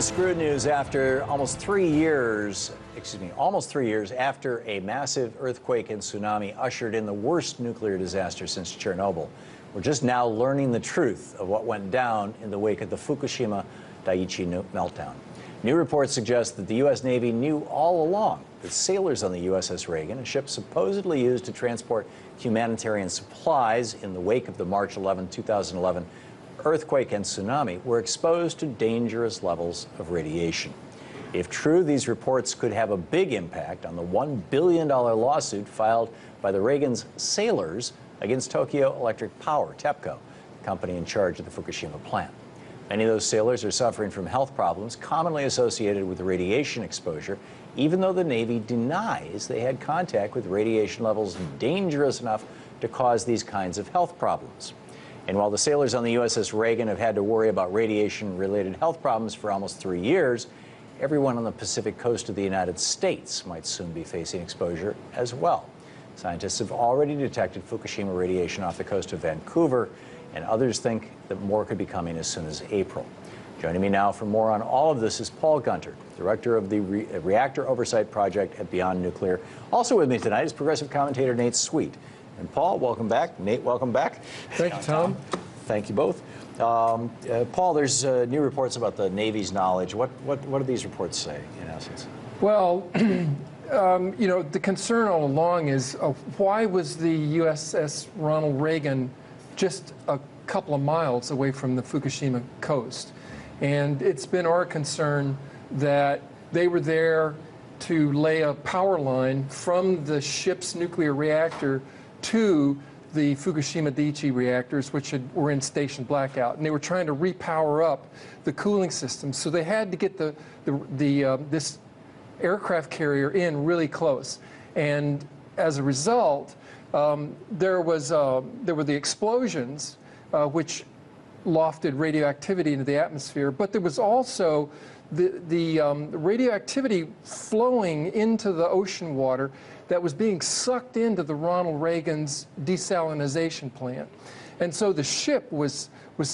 In Screwed News, after almost 3 years after a massive earthquake and tsunami ushered in the worst nuclear disaster since Chernobyl, we're just now learning the truth of what went down in the wake of the Fukushima Daiichi meltdown. New reports suggest that the U.S. Navy knew all along that sailors on the USS Reagan, a ship supposedly used to transport humanitarian supplies in the wake of the March 11, 2011 earthquake and tsunami, were exposed to dangerous levels of radiation. If true, these reports could have a big impact on the $1 billion lawsuit filed by the Reagan's sailors against Tokyo Electric Power, TEPCO, the company in charge of the Fukushima plant. Many of those sailors are suffering from health problems commonly associated with radiation exposure, even though the Navy denies they had contact with radiation levels dangerous enough to cause these kinds of health problems. And while the sailors on the USS Reagan have had to worry about radiation-related health problems for almost 3 years, everyone on the Pacific coast of the United States might soon be facing exposure as well. Scientists have already detected Fukushima radiation off the coast of Vancouver, and others think that more could be coming as soon as April. Joining me now for more on all of this is Paul Gunter, director of the Reactor Oversight Project at Beyond Nuclear. Also with me tonight is progressive commentator Nate Sweet. And Paul, welcome back. Nate, welcome back. Thank you, Tom. Thank you both. Paul, there's new reports about the Navy's knowledge. What do these reports say, in essence? Well, you know, the concern all along is why was the USS Ronald Reagan just a couple of miles away from the Fukushima coast? And it's been our concern that they were there to lay a power line from the ship's nuclear reactor to the Fukushima Daiichi reactors, which were in station blackout, and they were trying to repower up the cooling system. So they had to get this aircraft carrier in really close, and as a result, there were the explosions, which lofted radioactivity into the atmosphere, but there was also the radioactivity flowing into the ocean water that was being sucked into the Ronald Reagan's desalination plant. And so the ship was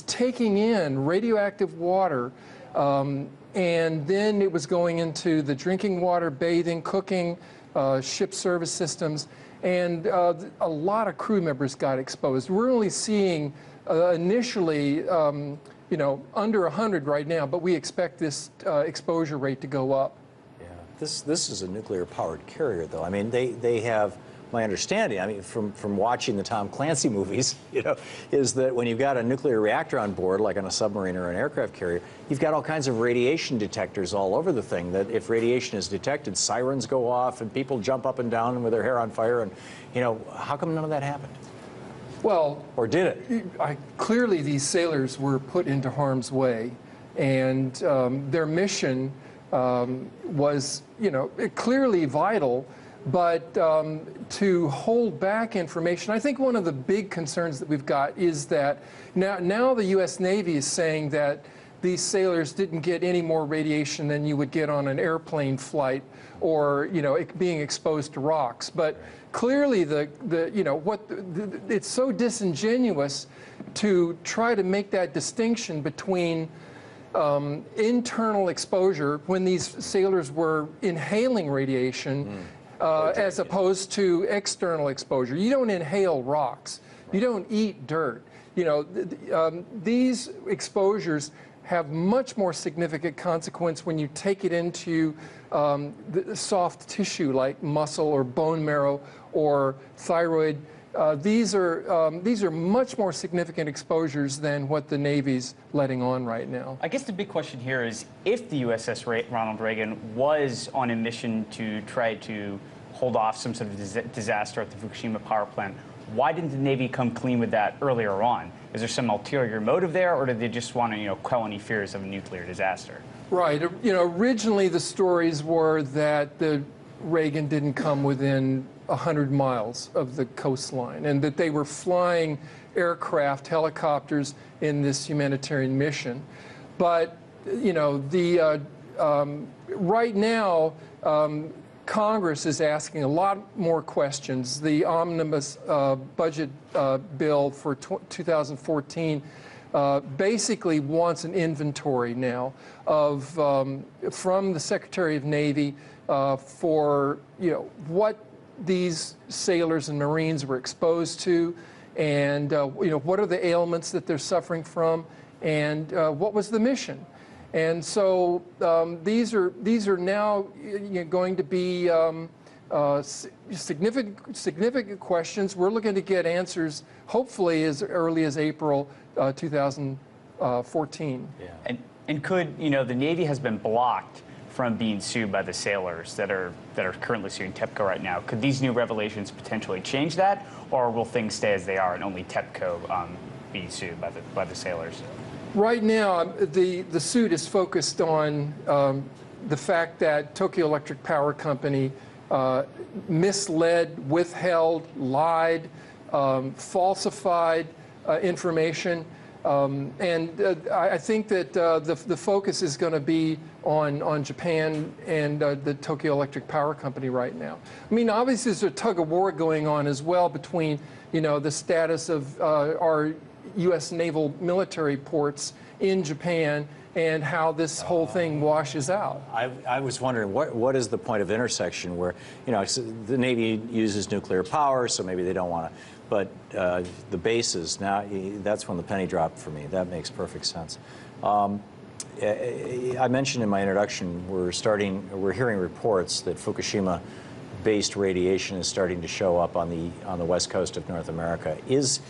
taking in radioactive water, and then it was going into the drinking water, bathing, cooking, ship service systems, and a lot of crew members got exposed. We're only seeing initially, you know, under 100 right now, but we expect this exposure rate to go up. This is a nuclear-powered carrier, though. I mean, they have, my understanding, I mean, from watching the Tom Clancy movies, you know, is that when you've got a nuclear reactor on board, like on a submarine or an aircraft carrier, you've got all kinds of radiation detectors all over the thing, that if radiation is detected, sirens go off and people jump up and down with their hair on fire. And, you know, how come none of that happened? Well, or did it? Clearly, these sailors were put into harm's way, and their mission was, you know, clearly vital, but to hold back information. I think one of the big concerns that we've got is that now the U.S. Navy is saying that these sailors didn't get any more radiation than you would get on an airplane flight, or, you know, being exposed to rocks. But clearly, it's so disingenuous to try to make that distinction between internal exposure, when these sailors were inhaling radiation, as opposed to external exposure. You don't inhale rocks. You don't eat dirt. You know, these exposures have much more significant consequence when you take it into the soft tissue like muscle or bone marrow or thyroid. These are much more significant exposures than what the Navy's letting on right now. I guess the big question here is, if the USS Ronald Reagan was on a mission to try to hold off some sort of disaster at the Fukushima power plant, why didn't the Navy come clean with that earlier on? Is there some ulterior motive there, or did they just want to, you know, quell any fears of a nuclear disaster? Right. You know, originally the stories were that the Reagan didn't come within 100 miles of the coastline, and that they were flying aircraft, helicopters in this humanitarian mission. But, you know, right now, Congress is asking a lot more questions. The omnibus budget bill for 2014 basically wants an inventory now of from the Secretary of Navy for what these sailors and Marines were exposed to, and what are the ailments that they're suffering from, and what was the mission. And so these are now going to be significant questions. We're looking to get answers hopefully as early as April 2014. Yeah. And could, the Navy has been blocked from being sued by the sailors that are currently suing TEPCO right now. Could these new revelations potentially change that, or will things stay as they are and only TEPCO be sued by the sailors? Right now, the suit is focused on the fact that Tokyo Electric Power Company misled, withheld, lied, falsified information. I think that the focus is going to be on Japan and the Tokyo Electric Power Company right now. I mean, obviously there's a tug of war going on as well between, the status of our U.S. naval military ports in Japan and how this whole thing washes out. I was wondering, what is the point of intersection where, the Navy uses nuclear power, so maybe they don't want to, but the bases, now that's when the penny dropped for me. That makes perfect sense. I mentioned in my introduction, we're hearing reports that Fukushima-based radiation is starting to show up on the west coast of North America. Is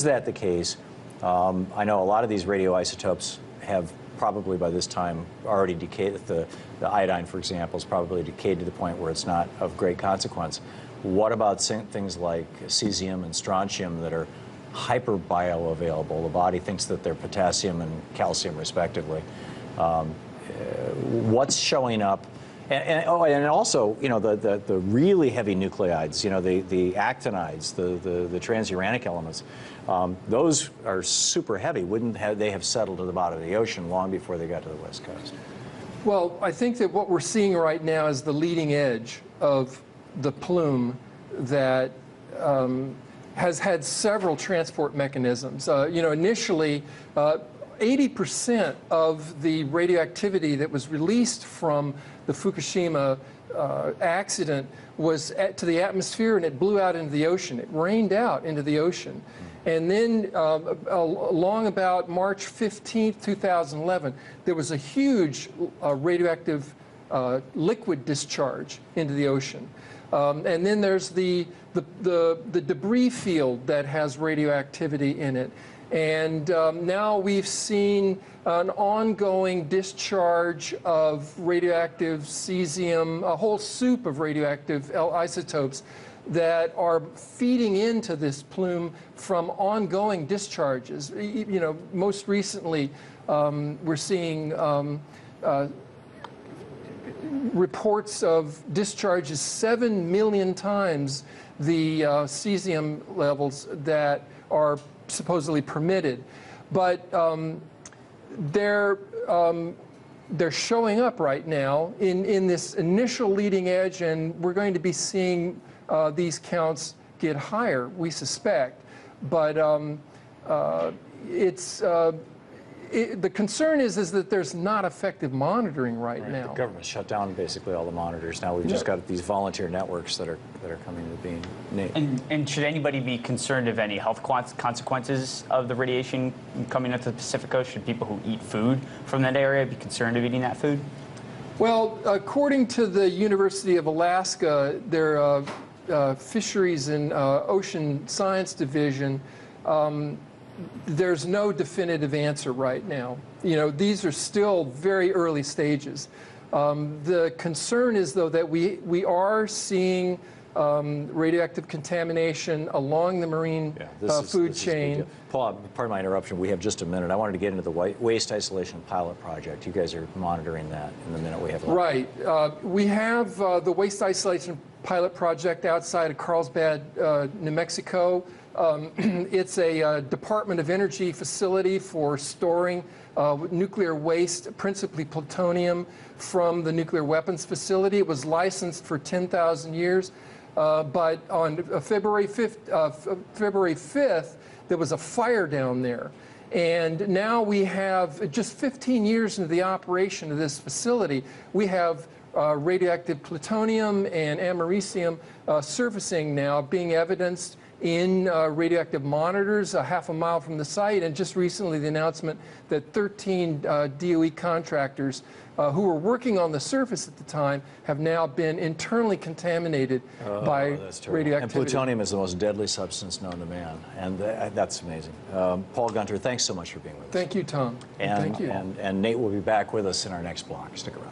that the case? I know a lot of these radioisotopes have probably by this time already decayed. The iodine, for example, is probably decayed to the point where it's not of great consequence. What about things like cesium and strontium that are hyper bioavailable? The body thinks that they're potassium and calcium, respectively. What's showing up? And also, the really heavy nuclides, the actinides, the transuranic elements, those are super heavy. Wouldn't they have settled to the bottom of the ocean long before they got to the west coast? Well, I think that what we're seeing right now is the leading edge of the plume that has had several transport mechanisms. Initially, 80% of the radioactivity that was released from the Fukushima accident was to the atmosphere, and it blew out into the ocean. It rained out into the ocean. And then along about March 15th, 2011, there was a huge radioactive liquid discharge into the ocean. And then there's the debris field that has radioactivity in it. And now we've seen an ongoing discharge of radioactive cesium, a whole soup of radioactive isotopes that are feeding into this plume from ongoing discharges. Most recently, we're seeing reports of discharges 7 million times the cesium levels that are supposedly permitted, but they're showing up right now in this initial leading edge, and we're going to be seeing these counts get higher, we suspect. But the concern is that there's not effective monitoring right now. The government shut down basically all the monitors. Now we've just got these volunteer networks that are coming into being. And should anybody be concerned of any health consequences of the radiation coming into the Pacific Coast? Should people who eat food from that area be concerned of eating that food? Well, according to the University of Alaska, their Fisheries and Ocean Science Division, there's no definitive answer right now. These are still very early stages. The concern is, though, that we are seeing radioactive contamination along the marine food chain. Paul, pardon my interruption. We have just a minute. I wanted to get into the waste isolation pilot project. You guys are monitoring that in the minute we have left. Right. We have the waste isolation pilot project outside of Carlsbad, New Mexico. It's a Department of Energy facility for storing nuclear waste, principally plutonium, from the nuclear weapons facility. It was licensed for 10,000 years, but on February 5th, there was a fire down there. And now we have, just 15 years into the operation of this facility, we have radioactive plutonium and americium surfacing now, being evidenced in radioactive monitors a half a mile from the site, and just recently the announcement that 13 DOE contractors who were working on the surface at the time have now been internally contaminated by radioactivity. And plutonium is the most deadly substance known to man, and that's amazing. Paul Gunter, thanks so much for being with us. Thank you, Tom. And, thank you. And Nate will be back with us in our next block. Stick around.